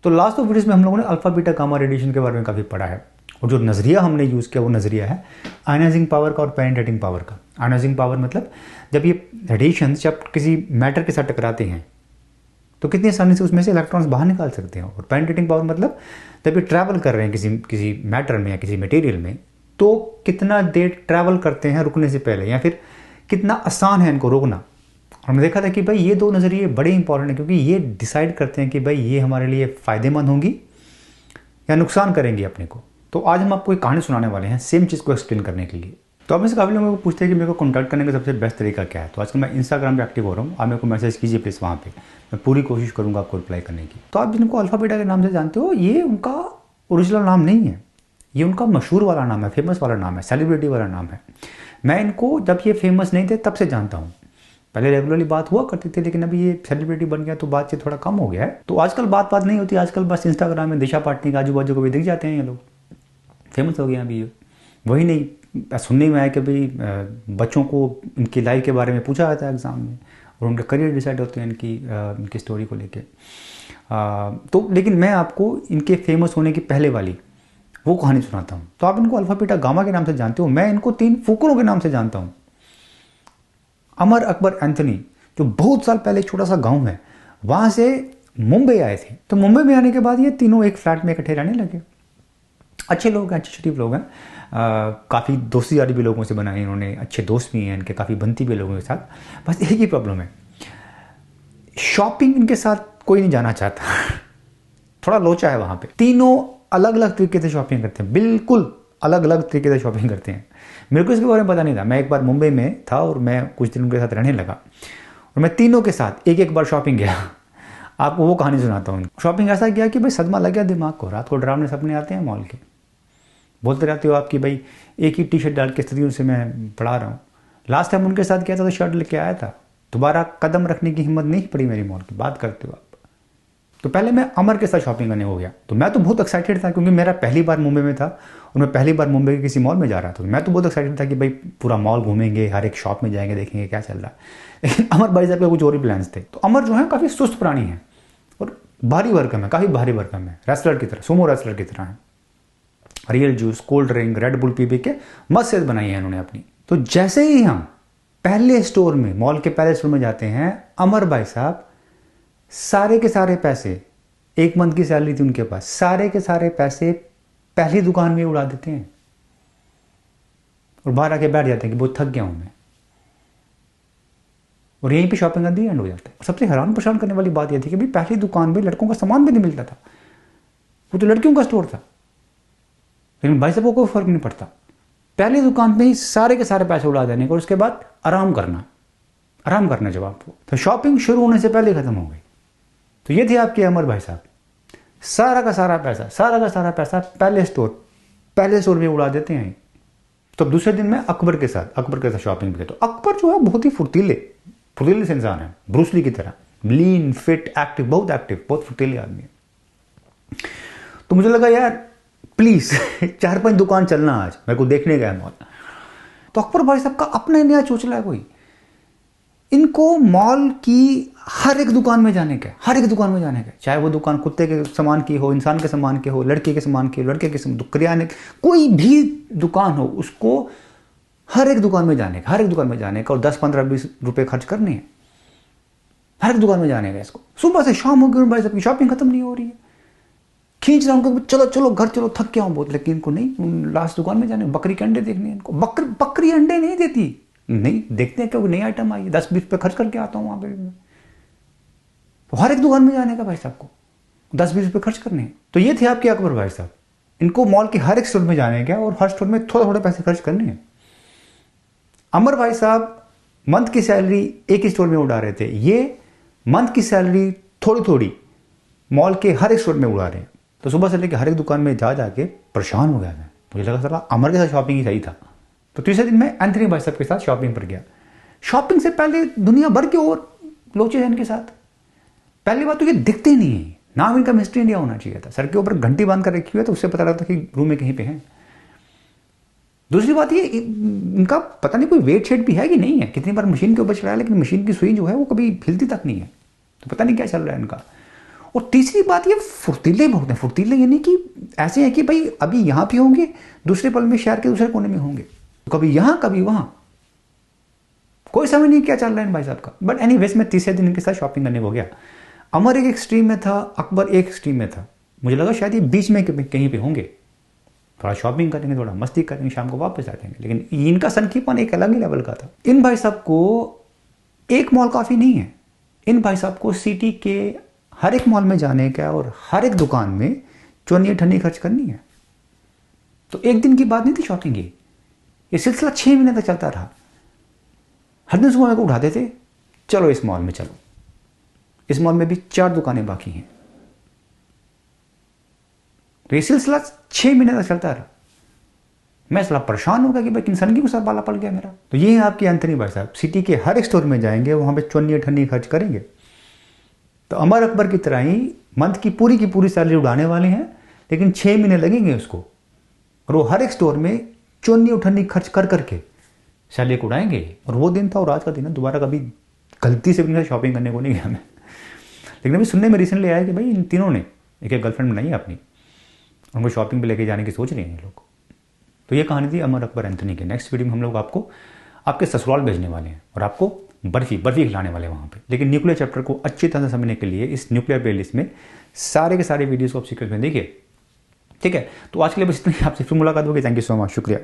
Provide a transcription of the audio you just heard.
तो last of videos में हम लोगों ने अल्फा बीटा गामा रेडिएशन के बारे में काफ़ी पढ़ा है, और जो नज़रिया हमने यूज़ किया वो नज़रिया है आयनाइजिंग पावर का और पेनिट्रेटिंग पावर का। आयनाइजिंग पावर मतलब जब ये रेडिएशन जब किसी मैटर के साथ टकराते हैं तो कितनी आसानी से उसमें से इलेक्ट्रॉन्स बाहर निकाल सकते हैं, और पेनिट्रेटिंग पावर मतलब जब ये ट्रैवल कर रहे हैं किसी मैटर में या किसी मटेरियल में, तो कितना देर ट्रैवल करते हैं रुकने से पहले, या फिर कितना आसान है इनको रोकना। हमने देखा था कि भाई ये दो नज़रिए बड़े इंपॉर्टेंट हैं, क्योंकि ये डिसाइड करते हैं कि भाई ये हमारे लिए फ़ायदेमंद होंगी या नुकसान करेंगी अपने को। तो आज हम आपको एक कहानी सुनाने वाले हैं सेम चीज़ को एक्सप्लेन करने के लिए। तो आप में से काफ़ी लोगों को पूछते हैं कि मेरे को कॉन्टैक्ट करने का सबसे बेस्ट तरीका क्या है। तो आजकल मैं इंस्टाग्राम पे एक्टिव हो रहा हूँ, आप मेरे को मैसेज कीजिए प्लीज़ वहाँ पे, मैं पूरी कोशिश करूँगा आपको रिप्लाई करने की। तो आप जिनको अल्फा बीटा के नाम से जानते हो, ये उनका ओरिजिनल नाम नहीं है, ये उनका मशहूर वाला नाम है, फेमस वाला नाम है, सेलिब्रिटी वाला नाम है। मैं इनको जब ये फेमस नहीं थे तब से जानता हूँ। पहले रेगुलरली बात हुआ करती थी, लेकिन अभी ये सेलिब्रिटी बन गया तो बातचीत थोड़ा कम हो गया है। तो आजकल बात नहीं होती, आजकल बस इंस्टाग्राम में दिशा पाटनी के आजू बाजू को भी दिख जाते हैं ये लोग, फेमस हो गए अभी ये। वही नहीं, सुनने में आया कि भाई बच्चों को इनकी लाइफ के बारे में पूछा जाता है एग्ज़ाम में, और उनके करियर डिसाइड होते हैं इनकी स्टोरी को लेके। तो लेकिन मैं आपको इनके फेमस होने की पहले वाली वो कहानी सुनाता हूँ। तो आप इनको अल्फा बीटा गामा के नाम से जानते हो, मैं इनको 3 फुकरों के नाम से जानता हूँ। अमर अकबर एंथनी, जो बहुत साल पहले एक छोटा सा गांव है, वहाँ से मुंबई आए थे। तो मुंबई में आने के बाद ये तीनों एक फ्लैट में इकट्ठे रहने लगे। अच्छे लोग हैं, अच्छे शरीफ लोग हैं, काफ़ी दोस्ती यारी भी लोगों से बनाई इन्होंने, अच्छे दोस्त भी हैं इनके, काफ़ी बनती भी लोगों के साथ। बस एक ही प्रॉब्लम है, शॉपिंग इनके साथ कोई नहीं जाना चाहता। थोड़ा लोचा है वहाँ पे। तीनों अलग अलग तरीके से शॉपिंग करते हैं, बिल्कुल अलग अलग तरीके से शॉपिंग करते हैं। मेरे को इसके बारे में पता नहीं था। मैं एक बार मुंबई में था और मैं कुछ दिन उनके साथ रहने लगा, और मैं तीनों के साथ एक बार शॉपिंग गया। आपको वो कहानी सुनाता हूँ। शॉपिंग ऐसा किया कि भाई सदमा लग गया दिमाग को। रात को डरावने सपने आते हैं मॉल के, बोलते रहते हो आपकी भाई एक ही टी शर्ट डाल के स्थितियों से मैं पढ़ा रहा हूँ। लास्ट टाइम उनके साथ किया था तो शर्ट लेके आया था, दोबारा कदम रखने की हिम्मत नहीं पड़ी मेरी मॉल की। बात करते हो आप। तो पहले मैं अमर के साथ शॉपिंग करने हो गया, तो मैं तो बहुत एक्साइटेड था क्योंकि मेरा पहली बार मुंबई में था और मैं पहली बार मुंबई के किसी मॉल में जा रहा था। तो मैं तो बहुत एक्साइटेड था कि भाई पूरा मॉल घूमेंगे, हर एक शॉप में जाएंगे, देखेंगे क्या चल रहा है। लेकिन अमर भाई साहब के कुछ और ही प्लान्स थे। तो अमर जो है काफ़ी सुस्त प्राणी है और भारी भरकम है, काफ़ी भारी भरकम है, रेसलर की तरह, सुमो रेसलर की तरह है। Real juice, cold drink, red bull P के मस्त सेहत बनाई है इन्होंने अपनी। तो जैसे ही हम पहले स्टोर में, मॉल के पहले स्टोर में जाते हैं, अमर भाई साहब सारे के सारे पैसे, 1 मंथ की सैलरी थी उनके पास, सारे के सारे पैसे पहली दुकान में उड़ा देते हैं और बाहर आके बैठ जाते हैं कि बहुत थक गया हूं मैं, और यहीं पे शॉपिंग का दी एंड हो जाता है। और सबसे हैरान परेशान करने वाली बात यह थी कि भाई पहली दुकान में लड़कों का सामान भी नहीं मिलता था, वो तो लड़कियों का स्टोर था, लेकिन भाई साहब को कोई फर्क नहीं पड़ता। पहली दुकान में ही सारे के सारे पैसे उड़ा देने का और उसके बाद आराम करना जब आपको, तो शॉपिंग शुरू होने से पहले खत्म हो गई। तो ये थे आपके अमर भाई साहब, सारा का सारा पैसा पहले स्टोर में उड़ा देते हैं। तो दूसरे दिन मैं अकबर के साथ शॉपिंग पे गया। तो अकबर जो है बहुत ही फुर्तीले से इंसान है, ब्रूसली की तरह, लीन, फिट, एक्टिव, बहुत फुर्तीले आदमी है। तो मुझे लगा यार प्लीज 4-5 दुकान चलना, आज मेरे को देखने गया मॉल। तो अकबर भाई साहब का अपना नया चोचला है कोई, इनको मॉल की हर एक दुकान में जाने का, चाहे वो दुकान कुत्ते के सामान की हो, इंसान के सामान के हो, लड़के के सामान की हो, लड़के के सामान, किराने, कोई भी दुकान हो, उसको हर एक दुकान में जाने का और 10, 15, 20 रुपए खर्च करने हैं हर एक दुकान में जाने का। इसको सुबह से शाम हो गई, भाई साहब की शॉपिंग खत्म नहीं हो रही है, खींच रहा हूँ चलो घर चलो, थक गया हूँ बहुत, लेकिन इनको नहीं, लास्ट दुकान में जाने, बकरी के अंडे देखने इनको। बकरी अंडे नहीं देती, नहीं देखते हैं क्योंकि नई आइटम आई, 10-20 रुपये खर्च करके आता हूँ वहाँ पे। तो हर एक दुकान में जाने का भाई साहब को 10-20 रुपये खर्च करने हैं। तो ये थे आपके अकबर भाई साहब, इनको मॉल के हर एक स्टोर में जाने का और हर स्टोर में थोड़ा पैसे खर्च करने हैं। अमर भाई साहब मंथ की सैलरी एक ही स्टोर में उड़ा रहे थे, ये मंथ की सैलरी थोड़ी मॉल के हर एक स्टोर में उड़ा रहे हैं। तो सुबह से लेकर हर एक दुकान में जाके परेशान हो गया मैं, मुझे लगा साला अमर के साथ शॉपिंग ही सही था। तो तीसरे दिन मैं एंथनी भाई साहब के साथ शॉपिंग पर गया। शॉपिंग से पहले दुनिया भर के और लोचे हैं इनके साथ। पहली बात तो ये दिखते नहीं है, नाम इनका मिस्टर इंडिया होना चाहिए था, सर के ऊपर घंटी बांध कर रखी हुई है तो उससे पता लगता कि रूम में कहीं पे है। दूसरी बात ये, इनका पता नहीं कोई वेट शेट भी है कि नहीं है, कितनी बार मशीन के ऊपर चलाया लेकिन मशीन की सुई जो है वो कभी हिलती तक नहीं है, तो पता नहीं क्या चल रहा है इनका। और तीसरी बात, ये फुर्तीले बहुत हैं। फुर्तीले यानी कि ऐसे हैं कि भाई अभी यहाँ पे होंगे, दूसरे पल में शहर के दूसरे कोने में होंगे, तो कभी यहाँ कभी वहाँ, कोई समझ नहीं क्या चल रहा है भाई साहब का। बट एनीवेज मैं तीसरे दिन इनके साथ शॉपिंग करने को गया। अमर एक एक्सट्रीम में था, अकबर एक एक्सट्रीम में था। मुझे लगा शायद ये बीच में कहीं पे होंगे, थोड़ा शॉपिंग करेंगे, थोड़ा मस्ती करेंगे, शाम को वापस आ जाएंगे। लेकिन इनका सनकीपन एक अलग ही लेवल का था। इन भाई साहब को एक मॉल काफ़ी नहीं है, इन भाई साहब को सिटी के हर एक मॉल में जाने का और हर एक दुकान में चोनिया ठन्नी खर्च करनी है। तो एक दिन की बात नहीं थी शॉपिंग की, ये सिलसिला 6 महीने तक चलता रहा। हर दिन सुबह मेरे को उठाते थे, चलो इस मॉल में चलो, इस मॉल में भी 4 दुकानें बाकी हैं। तो ये सिलसिला 6 महीने तक चलता रहा। मैं सला परेशान हो गया कि भाई इंसान की सर बाला पड़ गया मेरा। तो ये है आपकी एंथनी भाई साहब, सिटी के हर एक स्टोर में जाएंगे, वहाँ पे चोनिया ठन्नी खर्च करेंगे। तो अमर अकबर की तरह ही मंथ की पूरी सैलरी उड़ाने वाले हैं, लेकिन 6 महीने लगेंगे उसको, और वो हर एक स्टोर में चोनी उठन्नी खर्च कर करके सैलरी को उड़ाएंगे। और वो दिन था और आज का दिन है, दोबारा कभी गलती से भी शॉपिंग करने को नहीं गया मैं। लेकिन अभी सुनने में रिसेंटली आया कि भाई इन तीनों ने एक गर्लफ्रेंड बनाई है अपनी, उनको शॉपिंग पे लेके जाने की सोच रहे हैं ये लोग। तो ये कहानी थी अमर अकबर एंथनी की। नेक्स्ट वीडियो में हम लोग आपको आपके ससुराल भेजने वाले हैं और आपको बर्फी खिलाने वाले हैं वहाँ पे। लेकिन न्यूक्लियर चैप्टर को अच्छी तरह से समझने के लिए इस न्यूक्लियर प्लेलिस्ट में सारे के सारे वीडियोस को आप सीक्वेंस में देखिए, ठीक है। तो आज के लिए बस इतना ही, आपसे फिर मुलाकात होगी। थैंक यू सो मच, शुक्रिया।